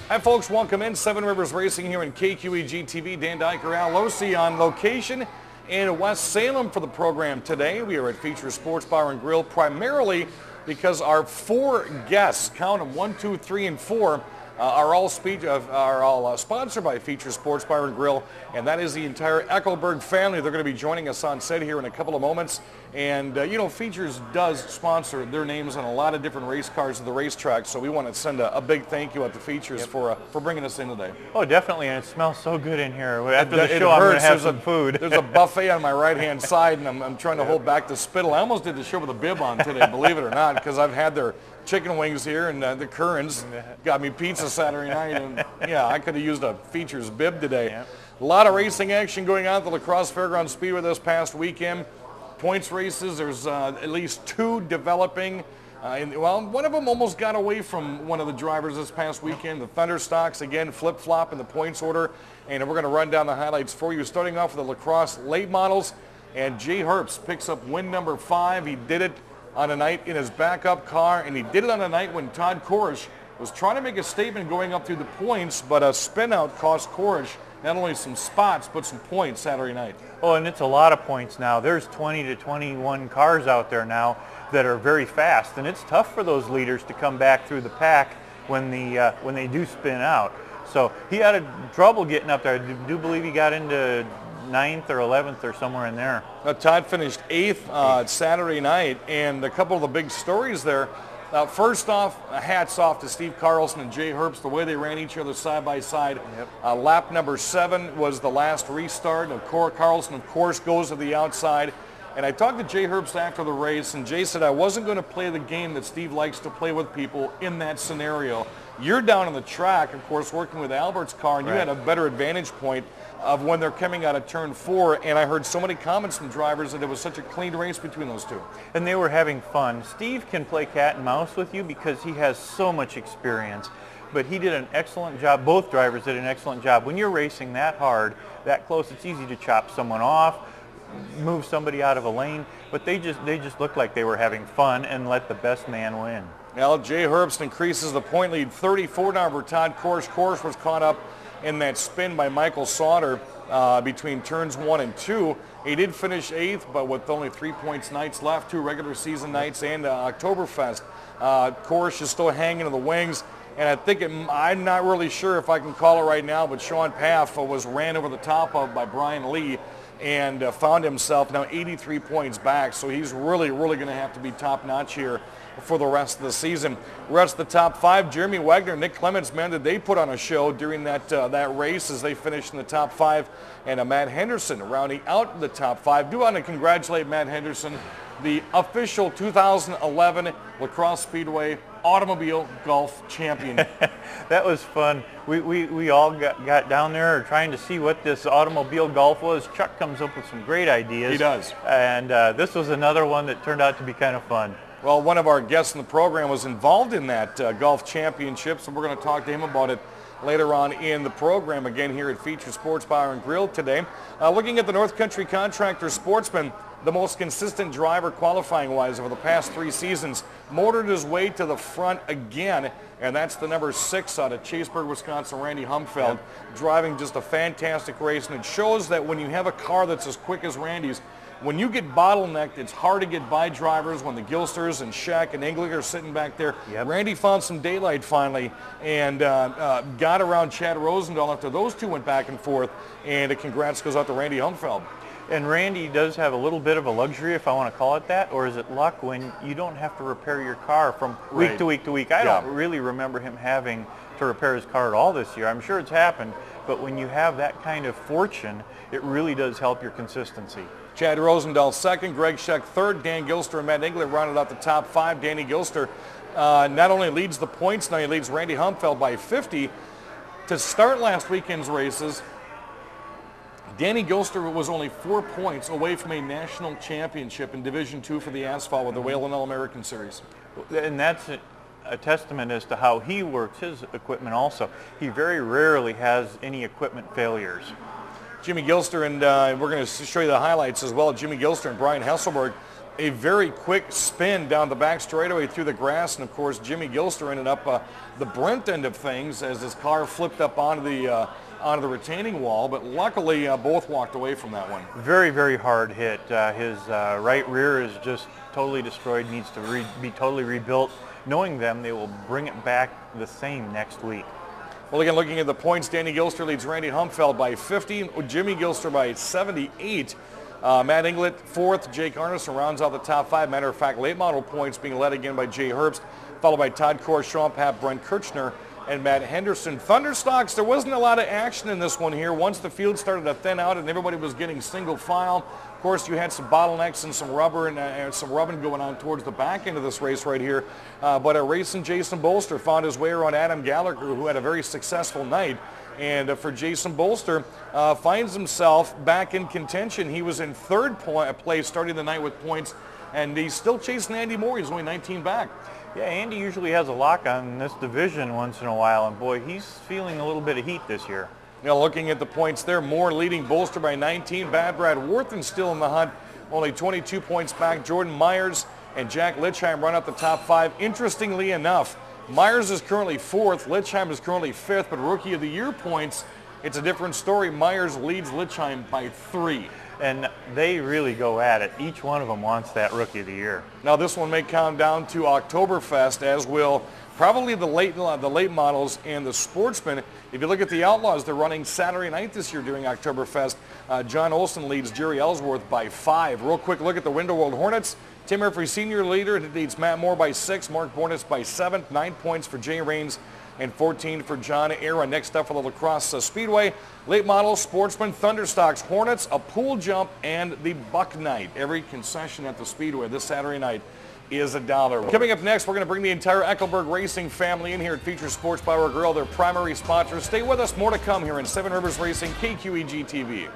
Hi folks, welcome in. Seven Rivers Racing here in KQEG TV. Dan Diker, Al Losi on location in West Salem for the program today. We are at Feature Sports Bar and Grill primarily because our four guests, count them 1, 2, 3, and 4, are all sponsored by Feature Sports Bar and Grill, and that is the entire Eckelberg family. They're going to be joining us on set here in a couple of moments. And, you know, Features does sponsor their names on a lot of different race cars at the racetrack, so we want to send a big thank you out to Features for bringing us in today. Oh, definitely, and it smells so good in here. After the show, I'm going to have some food. There's a buffet on my right-hand side, and I'm trying to hold back the spittle. I almost did the show with a bib on today, believe it or not, because I've had their chicken wings here, and the Currans got me pizza Saturday night, and yeah, I could have used a Features bib today. Yep. A lot of racing action going on at the La Crosse Fairgrounds Speedway this past weekend. Points races, there's at least 2 developing. One of them almost got away from one of the drivers this past weekend. The Thunder Stocks, again, flip-flop in the points order. And we're going to run down the highlights for you, starting off with the La Crosse late models. And Jay Herbst picks up win number 5. He did it on a night in his backup car, and he did it on a night when Todd Korish was trying to make a statement going up through the points, but a spin-out cost Korish not only some spots, but some points Saturday night. Oh, and it's a lot of points now. There's 20 to 21 cars out there now that are very fast, and it's tough for those leaders to come back through the pack when they do spin out. So he had trouble getting up there. I do believe he got into 9th or 11th or somewhere in there. Todd finished 8th Saturday night, and a couple of the big stories there. First off, hats off to Steve Carlson and Jay Herbst, the way they ran each other side by side. Yep. Lap number 7 was the last restart. Carlson, of course, goes to the outside. And I talked to Jay Herbst after the race, and Jay said, I wasn't going to play the game that Steve likes to play with people in that scenario. You're down on the track, of course, working with Albert's car, and you had a better advantage point of when they're coming out of turn 4, and I heard so many comments from drivers that it was such a clean race between those two. And they were having fun. Steve can play cat and mouse with you because he has so much experience, but he did an excellent job. Both drivers did an excellent job. When you're racing that hard, that close, it's easy to chop someone off, move somebody out of a lane, but they just looked like they were having fun and let the best man win. Now, Jay Herbst increases the point lead 34 now for Todd Korish. Korish was caught up in that spin by Michael Sauter between turns 1 and 2. He did finish 8th, but with only 3 points nights left, 2 regular season nights and Oktoberfest. Korish is still hanging in the wings, and I think I'm not really sure if I can call it right now, but Sean Paff was ran over the top of by Brian Lee and found himself now 83 points back, so he's really going to have to be top-notch here for the rest of the season. Rest of the top 5, Jeremy Wagner, Nick Clements, man, did they put on a show during that race as they finished in the top 5, and Matt Henderson rounding out the top 5. Do want to congratulate Matt Henderson, the official 2011 La Crosse Speedway Automobile Golf Champion. That was fun. We all got down there trying to see what this automobile golf was. Chuck comes up with some great ideas. He does. And this was another one that turned out to be kind of fun. Well, one of our guests in the program was involved in that golf championship, so we're going to talk to him about it later on in the program, again here at Feature Sports Bar and Grill today. Looking at the North Country Contractor Sportsman, the most consistent driver qualifying-wise over the past 3 seasons, motored his way to the front again, and that's the number 6 out of Chaseburg, Wisconsin, Randy Humfeld, driving just a fantastic race, and it shows that when you have a car that's as quick as Randy's, when you get bottlenecked, it's hard to get by drivers when the Gilsters and Scheck and Engler are sitting back there. Yep. Randy found some daylight finally and got around Chad Rosendahl after those two went back and forth, and a congrats goes out to Randy Humfeld. And Randy does have a little bit of a luxury, if I want to call it that, or is it luck, when you don't have to repair your car from week to week to week. I don't really remember him having to repair his car at all this year. I'm sure it's happened, but when you have that kind of fortune, it really does help your consistency. Chad Rosendahl 2nd, Greg Scheck 3rd, Dan Gilster and Matt Engler rounded out the top 5. Danny Gilster not only leads the points, now he leads Randy Humfeld by 50. To start last weekend's races, Danny Gilster was only 4 points away from a national championship in Division II for the asphalt with the Whalen All-American Series. And that's a testament as to how he works his equipment also. He very rarely has any equipment failures. Jimmy Gilster, and we're going to show you the highlights as well. Jimmy Gilster and Brian Hasselberg a very quick spin down the back straightaway through the grass, and of course Jimmy Gilster ended up the Brent end of things as his car flipped up onto the retaining wall, but luckily both walked away from that one. Very, very hard hit. His right rear is just totally destroyed, needs to be totally rebuilt. Knowing them, they will bring it back the same next week. Well, again, looking at the points, Danny Gilster leads Randy Humfeld by 50, Jimmy Gilster by 78. Matt Inglet fourth, Jake Arneson rounds out the top 5. Matter of fact, late model points being led again by Jay Herbst, followed by Todd Kors, Sean Papp, Brent Kirchner, and Matt Henderson. Thunderstocks, there wasn't a lot of action in this one here. Once the field started to thin out and everybody was getting single file, of course you had some bottlenecks and some rubber and some rubbing going on towards the back end of this race right here. But racing Jason Bolster found his way around Adam Gallagher, who had a very successful night. And for Jason Bolster, finds himself back in contention. He was in third place starting the night with points, and he's still chasing Andy Moore. He's only 19 back. Yeah, Andy usually has a lock on this division once in a while, and boy, he's feeling a little bit of heat this year. Now looking at the points there, Moore leading Bolster by 19. Bad Brad Worthen still in the hunt, only 22 points back. Jordan Myers and Jack Litchheim run out the top 5. Interestingly enough, Myers is currently 4th, Litchheim is currently 5th, but Rookie of the Year points, it's a different story. Myers leads Litchheim by 3. And they really go at it. Each one of them wants that Rookie of the Year. Now this one may count down to Oktoberfest, as will probably the late models and the sportsmen. If you look at the Outlaws, they're running Saturday night this year during Oktoberfest. John Olson leads Jerry Ellsworth by 5. Real quick look at the Window World Hornets. Tim Murphy, senior leader, leads Matt Moore by 6. Mark Bornes by 7. 9 points for Jay Raines and 14 for John Aaron. Next up for the Crosse Speedway. Late model, sportsman, Thunderstocks, Hornets, a pool jump, and the Buck Night. Every concession at the Speedway this Saturday night is $1. Coming up next, we're going to bring the entire Eckelberg Racing family in here at Feature Sports Bar Grill, their primary sponsor. Stay with us. More to come here in Seven Rivers Racing, KQEG TV.